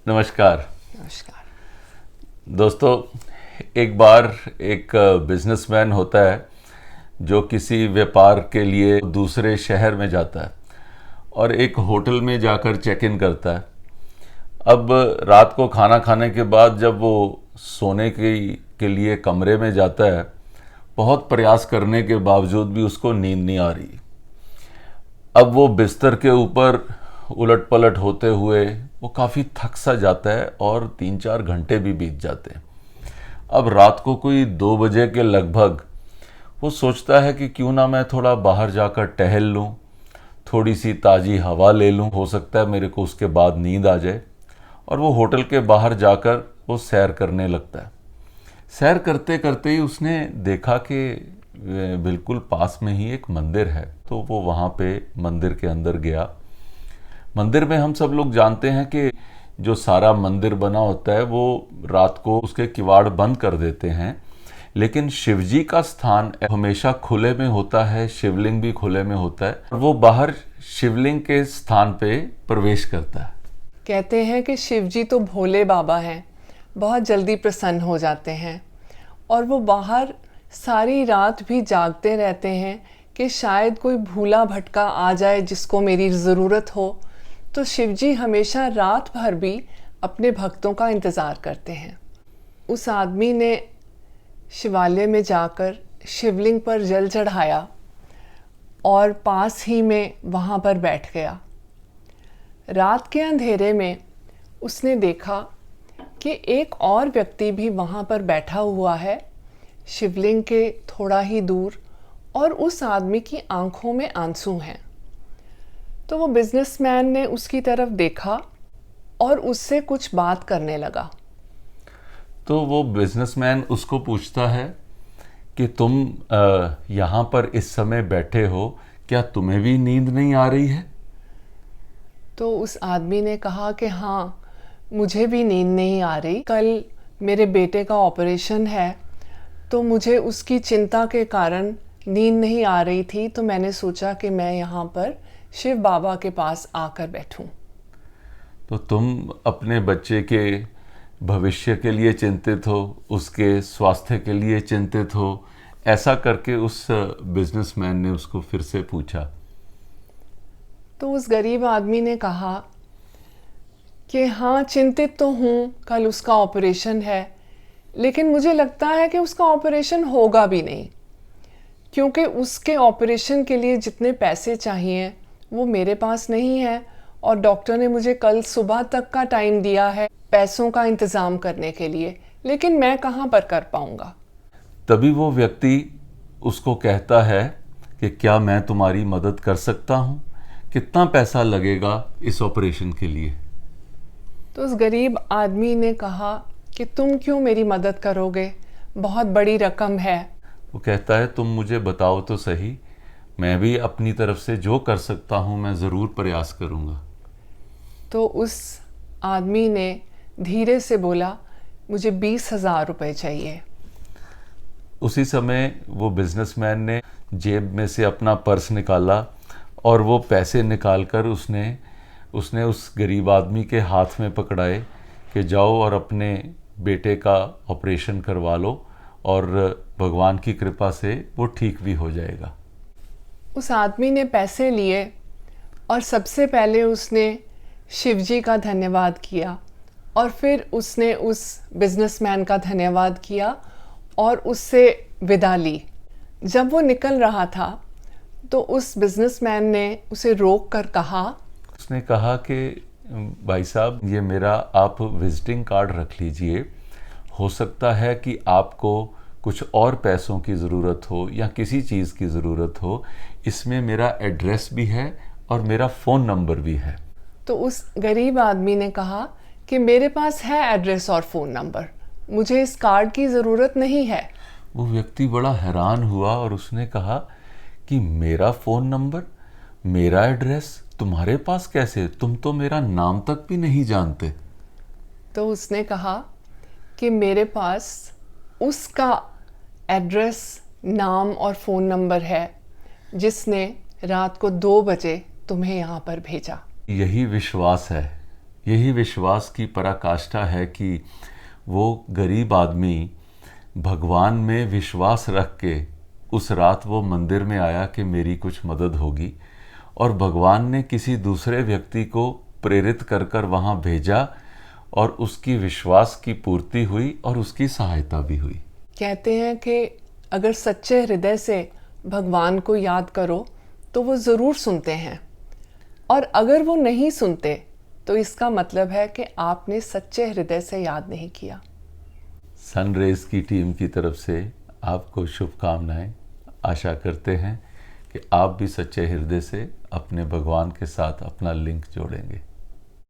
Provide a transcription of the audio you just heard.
नमस्कार। नमस्कार। दोस्तों, एक बार एक बिजनेसमैन होता है जो किसी व्यापार के लिए दूसरे शहर में जाता है और एक होटल में जाकर चेक इन करता है। अब रात को खाना खाने के बाद जब वो सोने के लिए कमरे में जाता है, बहुत प्रयास करने के बावजूद भी उसको नींद नहीं आ रही। अब वो बिस्तर के ऊपर उलट पलट होते हुए वो काफ़ी थक सा जाता है और 3-4 घंटे भी बीत जाते हैं। अब रात को कोई 2 बजे के लगभग वो सोचता है कि क्यों ना मैं थोड़ा बाहर जाकर टहल लूँ, थोड़ी सी ताज़ी हवा ले लूँ, हो सकता है मेरे को उसके बाद नींद आ जाए। और वो होटल के बाहर जाकर वो सैर करने लगता है। सैर करते करते ही उसने देखा कि बिल्कुल पास में ही एक मंदिर है, तो वो वहाँ पे मंदिर के अंदर गया। मंदिर में हम सब लोग जानते हैं कि जो सारा मंदिर बना होता है वो रात को उसके किवाड़ बंद कर देते हैं, लेकिन शिवजी का स्थान हमेशा खुले में होता है, शिवलिंग भी खुले में होता है। वो बाहर शिवलिंग के स्थान पे प्रवेश करता है। कहते हैं कि शिवजी तो भोले बाबा हैं, बहुत जल्दी प्रसन्न हो जाते हैं और वो बाहर सारी रात भी जागते रहते हैं कि शायद कोई भूला भटका आ जाए जिसको मेरी ज़रूरत हो। तो शिवजी हमेशा रात भर भी अपने भक्तों का इंतज़ार करते हैं। उस आदमी ने शिवालय में जाकर शिवलिंग पर जल चढ़ाया और पास ही में वहाँ पर बैठ गया। रात के अंधेरे में उसने देखा कि एक और व्यक्ति भी वहाँ पर बैठा हुआ है, शिवलिंग के थोड़ा ही दूर, और उस आदमी की आंखों में आंसू हैं। तो वो बिजनेसमैन ने उसकी तरफ देखा और उससे कुछ बात करने लगा। तो वो बिजनेसमैन उसको पूछता है कि तुम यहाँ पर इस समय बैठे हो, क्या तुम्हें भी नींद नहीं आ रही है? तो उस आदमी ने कहा कि हाँ, मुझे भी नींद नहीं आ रही। कल मेरे बेटे का ऑपरेशन है, तो मुझे उसकी चिंता के कारण नींद नहीं आ रही थी, तो मैंने सोचा कि मैं यहाँ पर शिव बाबा के पास आकर बैठूं। तो तुम अपने बच्चे के भविष्य के लिए चिंतित हो, उसके स्वास्थ्य के लिए चिंतित हो, ऐसा करके उस बिजनेसमैन ने उसको फिर से पूछा। तो उस गरीब आदमी ने कहा कि हाँ, चिंतित तो हूँ, कल उसका ऑपरेशन है, लेकिन मुझे लगता है कि उसका ऑपरेशन होगा भी नहीं, क्योंकि उसके ऑपरेशन के लिए जितने पैसे चाहिए वो मेरे पास नहीं है और डॉक्टर ने मुझे कल सुबह तक का टाइम दिया है पैसों का इंतज़ाम करने के लिए, लेकिन मैं कहाँ पर कर पाऊँगा। तभी वो व्यक्ति उसको कहता है कि क्या मैं तुम्हारी मदद कर सकता हूँ? कितना पैसा लगेगा इस ऑपरेशन के लिए? तो उस गरीब आदमी ने कहा कि तुम क्यों मेरी मदद करोगे, बहुत बड़ी रकम है। वो कहता है तुम मुझे बताओ तो सही, मैं भी अपनी तरफ से जो कर सकता हूँ मैं ज़रूर प्रयास करूँगा। तो उस आदमी ने धीरे से बोला, मुझे 20,000 रुपये चाहिए। उसी समय वो बिजनेसमैन ने जेब में से अपना पर्स निकाला और वो पैसे निकालकर उसने उस गरीब आदमी के हाथ में पकड़ाए कि जाओ और अपने बेटे का ऑपरेशन करवा लो और भगवान की कृपा से वो ठीक भी हो जाएगा। उस आदमी ने पैसे लिए और सबसे पहले उसने शिवजी का धन्यवाद किया और फिर उसने उस बिजनेसमैन का धन्यवाद किया और उससे विदा ली। जब वो निकल रहा था तो उस बिजनेसमैन ने उसे रोक कर कहा, उसने कहा कि भाई साहब, ये मेरा आप विजिटिंग कार्ड रख लीजिए, हो सकता है कि आपको कुछ और पैसों की ज़रूरत हो या किसी चीज़ की ज़रूरत हो, इसमें मेरा एड्रेस भी है और मेरा फ़ोन नंबर भी है। तो उस गरीब आदमी ने कहा कि मेरे पास है एड्रेस और फ़ोन नंबर, मुझे इस कार्ड की ज़रूरत नहीं है। वो व्यक्ति बड़ा हैरान हुआ और उसने कहा कि मेरा फ़ोन नंबर, मेरा एड्रेस तुम्हारे पास कैसे? तुम तो मेरा नाम तक भी नहीं जानते। तो उसने कहा कि मेरे पास उसका एड्रेस, नाम और फ़ोन नंबर है जिसने रात को 2 बजे तुम्हें यहाँ पर भेजा। यही विश्वास है, यही विश्वास की पराकाष्ठा है कि वो गरीब आदमी भगवान में विश्वास रख के उस रात वो मंदिर में आया कि मेरी कुछ मदद होगी, और भगवान ने किसी दूसरे व्यक्ति को प्रेरित कर कर वहाँ भेजा और उसकी विश्वास की पूर्ति हुई और उसकी सहायता भी हुई। कहते हैं कि अगर सच्चे हृदय से भगवान को याद करो तो वो ज़रूर सुनते हैं, और अगर वो नहीं सुनते तो इसका मतलब है कि आपने सच्चे हृदय से याद नहीं किया। सनरेज की टीम की तरफ से आपको शुभकामनाएं। आशा करते हैं कि आप भी सच्चे हृदय से अपने भगवान के साथ अपना लिंक जोड़ेंगे।